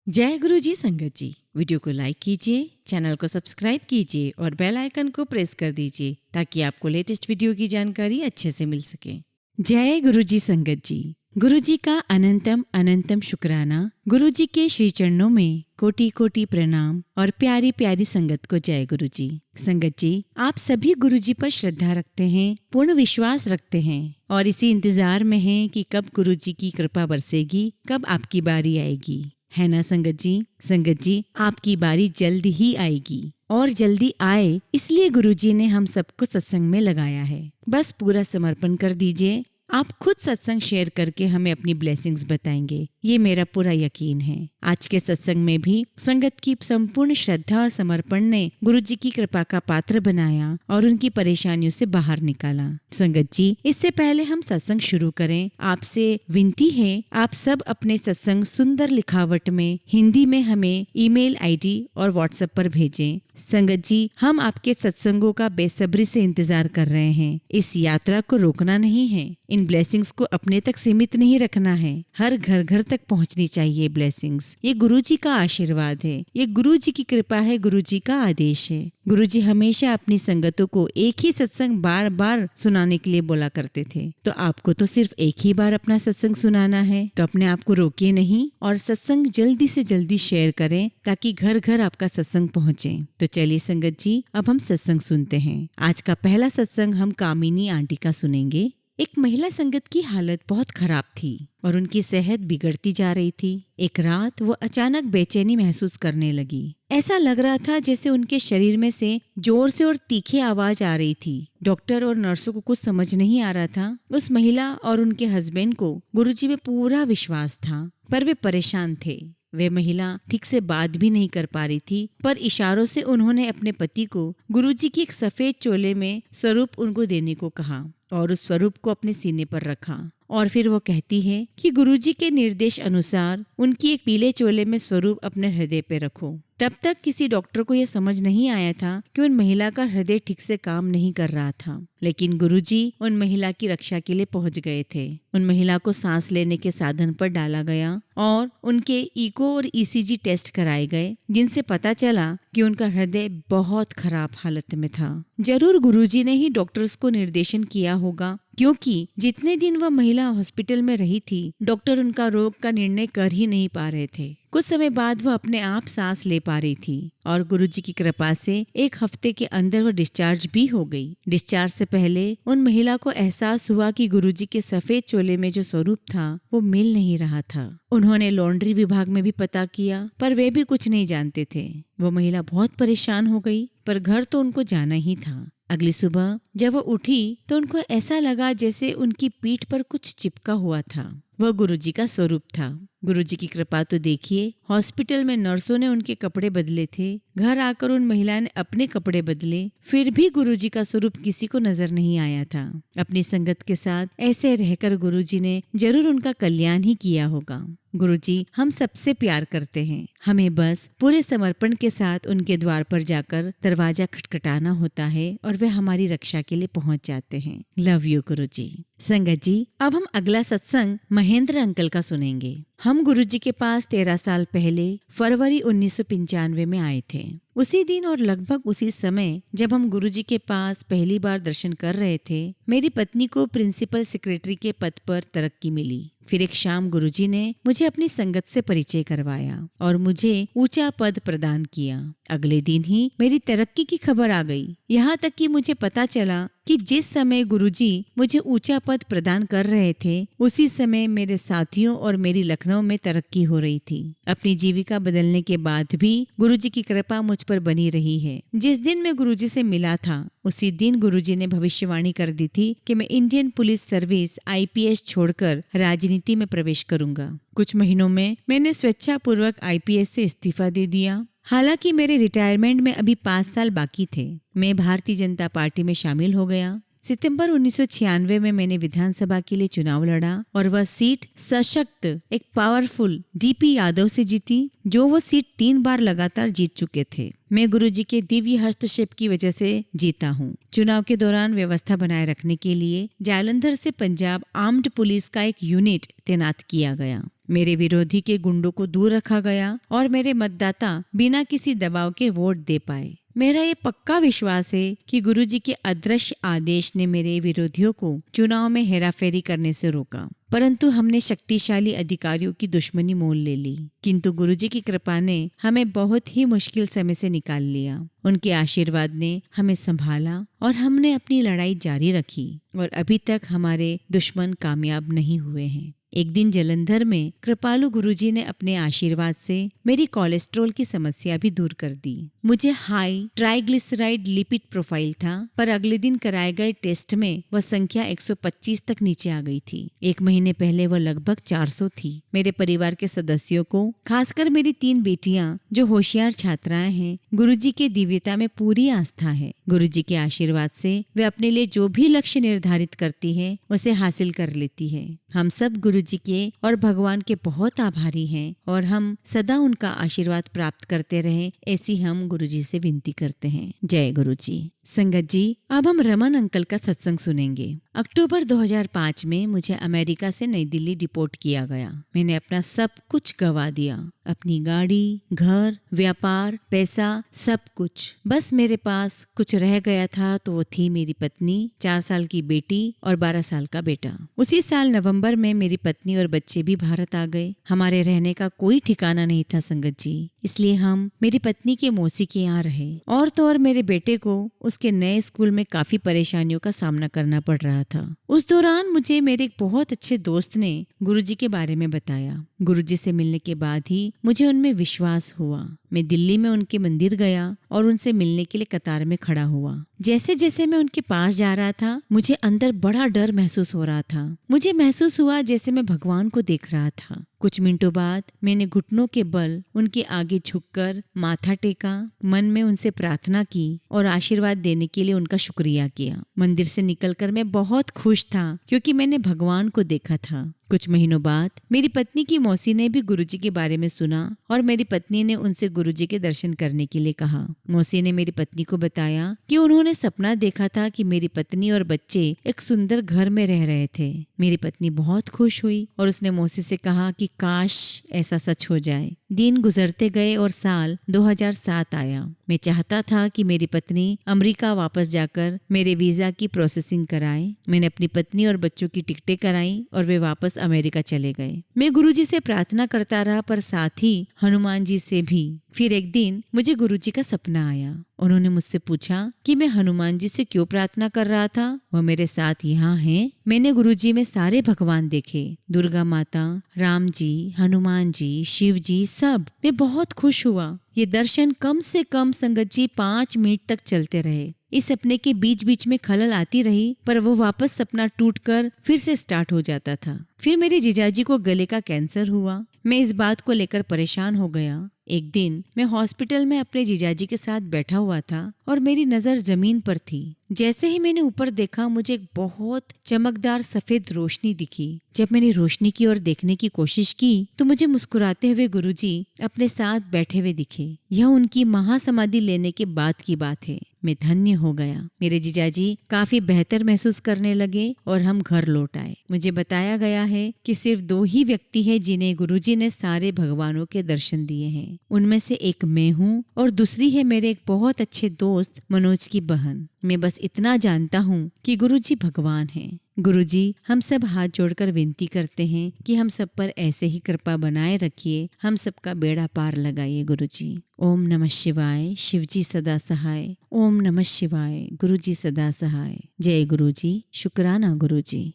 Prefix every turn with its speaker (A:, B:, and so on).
A: जय गुरु जी संगत जी। वीडियो को लाइक कीजिए, चैनल को सब्सक्राइब कीजिए और बेल आइकन को प्रेस कर दीजिए ताकि आपको लेटेस्ट वीडियो की जानकारी अच्छे से मिल सके। जय गुरु जी संगत जी। गुरु जी का अनंतम अनंतम शुक्राना। गुरु जी के श्री चरणों में कोटि कोटि प्रणाम और प्यारी प्यारी संगत को जय गुरु जी। संगत जी, आप सभी गुरु जी पर श्रद्धा रखते हैं, पूर्ण विश्वास रखते हैं और इसी इंतजार में हैं कि कब गुरु जी की कृपा बरसेगी, कब आपकी बारी आएगी, है ना संगत जी। संगत जी, आपकी बारी जल्द ही आएगी और जल्दी आए इसलिए गुरुजी ने हम सबको सत्संग में लगाया है। बस पूरा समर्पण कर दीजिए। आप खुद सत्संग शेयर करके हमें अपनी ब्लेसिंग्स बताएंगे, ये मेरा पूरा यकीन है। आज के सत्संग में भी संगत की संपूर्ण श्रद्धा और समर्पण ने गुरुजी की कृपा का पात्र बनाया और उनकी परेशानियों से बाहर निकाला। संगत जी, इससे पहले हम सत्संग शुरू करें, आपसे विनती है आप सब अपने सत्संग सुंदर लिखावट में हिंदी में हमें ईमेल आईडी और व्हाट्सएप पर भेजें। संगत जी, हम आपके सत्संगों का बेसब्री से इंतजार कर रहे हैं। इस यात्रा को रोकना नहीं है, इन ब्लेसिंग्स को अपने तक सीमित नहीं रखना है, हर घर घर तक पहुंचनी चाहिए ब्लेसिंग्स। ये गुरुजी का आशीर्वाद है, ये गुरुजी की कृपा है, गुरुजी का आदेश है। गुरुजी हमेशा अपनी संगतों को एक ही सत्संग बार बार सुनाने के लिए बोला करते थे, तो आपको तो सिर्फ एक ही बार अपना सत्संग सुनाना है, तो अपने आप को रोकिए नहीं और सत्संग जल्दी से जल्दी शेयर करें ताकि घर घर आपका सत्संग पहुंचे। तो चलिए संगत जी, अब हम सत्संग सुनते हैं। आज का पहला सत्संग हम कामिनी आंटी का सुनेंगे। एक महिला संगत की हालत बहुत खराब थी और उनकी सेहत बिगड़ती जा रही थी। एक रात वो अचानक बेचैनी महसूस करने लगी। ऐसा लग रहा था जैसे उनके शरीर में से जोर से और तीखी आवाज आ रही थी। डॉक्टर और नर्सों को कुछ समझ नहीं आ रहा था। उस महिला और उनके हस्बैंड को गुरुजी में पूरा विश्वास था, पर वे परेशान थे। वे महिला ठीक से बात भी नहीं कर पा रही थी, पर इशारों से उन्होंने अपने पति को गुरुजी की एक सफेद चोले में स्वरूप उनको देने को कहा और उस स्वरूप को अपने सीने पर रखा। और फिर वो कहती है कि गुरुजी के निर्देश अनुसार उनकी एक पीले चोले में स्वरूप अपने हृदय पे रखो। तब तक किसी डॉक्टर को यह समझ नहीं आया था कि उन महिला का हृदय ठीक से काम नहीं कर रहा था, लेकिन गुरुजी उन महिला की रक्षा के लिए पहुंच गए थे। उन महिला को सांस लेने के साधन पर डाला गया और उनके इको और ईसीजी टेस्ट कराए गए, जिनसे पता चला कि उनका हृदय बहुत खराब हालत में था। जरूर गुरुजी ने ही डॉक्टर्स को निर्देशन किया होगा, क्योंकि जितने दिन वह महिला हॉस्पिटल में रही थी, डॉक्टर उनका रोग का निर्णय कर ही नहीं पा रहे थे। कुछ समय बाद वह अपने आप सांस ले पा रही थी और गुरुजी की कृपा से एक हफ्ते के अंदर वह डिस्चार्ज भी हो गई। डिस्चार्ज से पहले उन महिला को एहसास हुआ कि गुरुजी के सफेद चोले में जो स्वरूप था वो मिल नहीं रहा था। उन्होंने लॉन्ड्री विभाग में भी पता किया, पर वे भी कुछ नहीं जानते थे। वो महिला बहुत परेशान हो गई, पर घर तो उनको जाना ही था। अगली सुबह जब वो उठी तो उनको ऐसा लगा जैसे उनकी पीठ पर कुछ चिपका हुआ था। वह गुरुजी का स्वरूप था। गुरुजी की कृपा तो देखिए, हॉस्पिटल में नर्सों ने उनके कपड़े बदले थे, घर आकर उन महिला ने अपने कपड़े बदले, फिर भी गुरुजी का स्वरूप किसी को नजर नहीं आया था। अपनी संगत के साथ ऐसे रहकर गुरुजी ने जरूर उनका कल्याण ही किया होगा। गुरुजी हम सबसे प्यार करते हैं, हमें बस पूरे समर्पण के साथ उनके द्वार पर जाकर दरवाजा खटखटाना होता है और वे हमारी रक्षा के लिए पहुंच जाते हैं। लव यू गुरुजी। संगत जी, अब हम अगला सत्संग महेंद्र अंकल का सुनेंगे। हम गुरुजी के पास 13 साल पहले फरवरी 1995 में आए थे। उसी दिन और लगभग उसी समय जब हम गुरुजी के पास पहली बार दर्शन कर रहे थे, मेरी पत्नी को प्रिंसिपल सेक्रेटरी के पद पर तरक्की मिली। फिर एक शाम गुरुजी ने मुझे अपनी संगत से परिचय करवाया और मुझे ऊंचा पद प्रदान किया। अगले दिन ही मेरी तरक्की की खबर आ गई, यहाँ तक कि मुझे पता चला कि जिस समय गुरुजी मुझे ऊंचा पद प्रदान कर रहे थे, उसी समय मेरे साथियों और मेरी लखनऊ में तरक्की हो रही थी। अपनी जीविका बदलने के बाद भी गुरुजी की कृपा मुझ पर बनी रही है। जिस दिन मैं गुरुजी से मिला था, उसी दिन गुरुजी ने भविष्यवाणी कर दी थी कि मैं इंडियन पुलिस सर्विस IPS छोड़कर राजनीति में प्रवेश करूंगा। कुछ महीनों में मैंने स्वेच्छापूर्वक IPS से इस्तीफा दे दिया। हालांकि मेरे रिटायरमेंट में अभी 5 साल बाकी थे। मैं भारतीय जनता पार्टी में शामिल हो गया। सितंबर 1996 में मैंने विधानसभा के लिए चुनाव लड़ा और वह सीट सशक्त एक पावरफुल DP यादव से जीती, जो वो सीट 3 बार लगातार जीत चुके थे। मैं गुरुजी के दिव्य हस्तक्षेप की वजह से जीता हूँ। चुनाव के दौरान व्यवस्था बनाए रखने के लिए जालंधर से पंजाब आर्म्ड पुलिस का एक यूनिट तैनात किया गया। मेरे विरोधी के गुंडों को दूर रखा गया और मेरे मतदाता बिना किसी दबाव के वोट दे पाए। मेरा ये पक्का विश्वास है कि गुरुजी के अदृश्य आदेश ने मेरे विरोधियों को चुनाव में हेराफेरी करने से रोका, परंतु हमने शक्तिशाली अधिकारियों की दुश्मनी मोल ले ली। किंतु गुरुजी की कृपा ने हमें बहुत ही मुश्किल समय से निकाल लिया। उनके आशीर्वाद ने हमें संभाला और हमने अपनी लड़ाई जारी रखी और अभी तक हमारे दुश्मन कामयाब नहीं हुए हैं। एक दिन जलंधर में कृपालु गुरुजी ने अपने आशीर्वाद से मेरी कोलेस्ट्रॉल की समस्या भी दूर कर दी। मुझे हाई ट्राइग्लिसराइड लिपिड प्रोफाइल था, पर अगले दिन कराए गए टेस्ट में वह संख्या 125 तक नीचे आ गई थी। एक महीने पहले वह लगभग 400 थी। मेरे परिवार के सदस्यों को, खासकर मेरी 3 बेटियां जो होशियार छात्राएं हैं, गुरुजी के दिव्यता में पूरी आस्था है। गुरुजी के आशीर्वाद से वे अपने लिए जो भी लक्ष्य निर्धारित करती है उसे हासिल कर लेती है। हम सब गुरुजी के और भगवान के बहुत आभारी हैं और हम सदा उनका आशीर्वाद प्राप्त करते रहें, ऐसी हम गुरुजी से विनती करते हैं। जय गुरुजी। संगत जी, अब हम रमन अंकल का सत्संग सुनेंगे। अक्टूबर 2005 में मुझे अमेरिका से नई दिल्ली डिपोर्ट किया गया। मैंने अपना सब कुछ गंवा दिया, अपनी गाड़ी, घर, व्यापार, पैसा, सब कुछ। बस मेरे पास कुछ रह गया था तो वो थी मेरी पत्नी, 4 साल की बेटी और 12 साल का बेटा। उसी साल नवंबर में मेरी पत्नी और बच्चे भी भारत आ गए। हमारे रहने का कोई ठिकाना नहीं था संगत जी, इसलिए हम मेरी पत्नी के मौसी के यहाँ रहे। और तो और मेरे बेटे को उसके नए स्कूल में काफी परेशानियों का सामना करना पड़ रहा था। उस दौरान मुझे मेरे एक बहुत अच्छे दोस्त ने गुरुजी के बारे में बताया। गुरुजी से मिलने के बाद ही मुझे उनमें विश्वास हुआ। मैं दिल्ली में उनके मंदिर गया और उनसे मिलने के लिए कतार में खड़ा हुआ। जैसे जैसे मैं उनके पास जा रहा था, मुझे अंदर बड़ा डर महसूस हो रहा था। मुझे महसूस हुआ जैसे मैं भगवान को देख रहा था। कुछ मिनटों बाद मैंने घुटनों के बल उनके आगे झुककर माथा टेका, मन में उनसे प्रार्थना की और आशीर्वाद देने के लिए उनका शुक्रिया किया। मंदिर से निकलकर मैं बहुत खुश था क्योंकि मैंने भगवान को देखा था। कुछ महीनों बाद मेरी पत्नी की मौसी ने भी गुरुजी के बारे में सुना और मेरी पत्नी ने उनसे गुरुजी के दर्शन करने के लिए कहा। मौसी ने मेरी पत्नी को बताया कि उन्होंने सपना देखा था कि मेरी पत्नी और बच्चे एक सुंदर घर में रह रहे थे। मेरी पत्नी बहुत खुश हुई और उसने मौसी से कहा कि काश ऐसा सच हो जाए। दिन गुजरते गए और साल 2007 आया। मैं चाहता था कि मेरी पत्नी अमेरिका वापस जाकर मेरे वीजा की प्रोसेसिंग कराए। मैंने अपनी पत्नी और बच्चों की टिकटें कराई और वे वापस अमेरिका चले गए। मैं गुरुजी से प्रार्थना करता रहा, पर साथ ही हनुमान जी से भी। फिर एक दिन मुझे गुरुजी का सपना आया। उन्होंने मुझसे पूछा कि मैं हनुमान जी से क्यों प्रार्थना कर रहा था। वह मेरे साथ यहाँ हैं। मैंने गुरुजी में सारे भगवान देखे, दुर्गा माता, राम जी, हनुमान जी, शिव जी, सब। मैं बहुत खुश हुआ। ये दर्शन कम से कम संगत जी 5 मिनट तक चलते रहे। इस सपने के बीच बीच में खलल आती रही, पर वो वापस सपना टूटकर फिर से स्टार्ट हो जाता था। फिर मेरे जीजाजी को गले का कैंसर हुआ। मैं इस बात को लेकर परेशान हो गया। एक दिन मैं हॉस्पिटल में अपने जीजाजी के साथ बैठा हुआ था और मेरी नजर जमीन पर थी। जैसे ही मैंने ऊपर देखा, मुझे एक बहुत चमकदार सफेद रोशनी दिखी। जब मैंने रोशनी की ओर देखने की कोशिश की तो मुझे मुस्कुराते हुए गुरुजी अपने साथ बैठे हुए दिखे। यह उनकी महासमाधि लेने के बाद की बात है। मैं धन्य हो गया। मेरे जीजाजी काफी बेहतर महसूस करने लगे और हम घर लौट आए। मुझे बताया गया है कि सिर्फ 2 ही व्यक्ति हैं जिन्हें गुरुजी ने सारे भगवानों के दर्शन दिए हैं। उनमें से एक मैं हूँ और दूसरी है मेरे एक बहुत अच्छे दोस्त मनोज की बहन। मैं बस इतना जानता हूँ कि गुरुजी भगवान हैं। गुरुजी, हम सब हाथ जोड़कर विनती करते हैं कि हम सब पर ऐसे ही कृपा बनाए रखिए, हम सबका बेड़ा पार लगाइए गुरुजी। ओम नमः शिवाय। शिवजी सदा सहाय। ओम नमः शिवाय। गुरुजी सदा सहाय। जय गुरुजी। शुक्राना गुरुजी।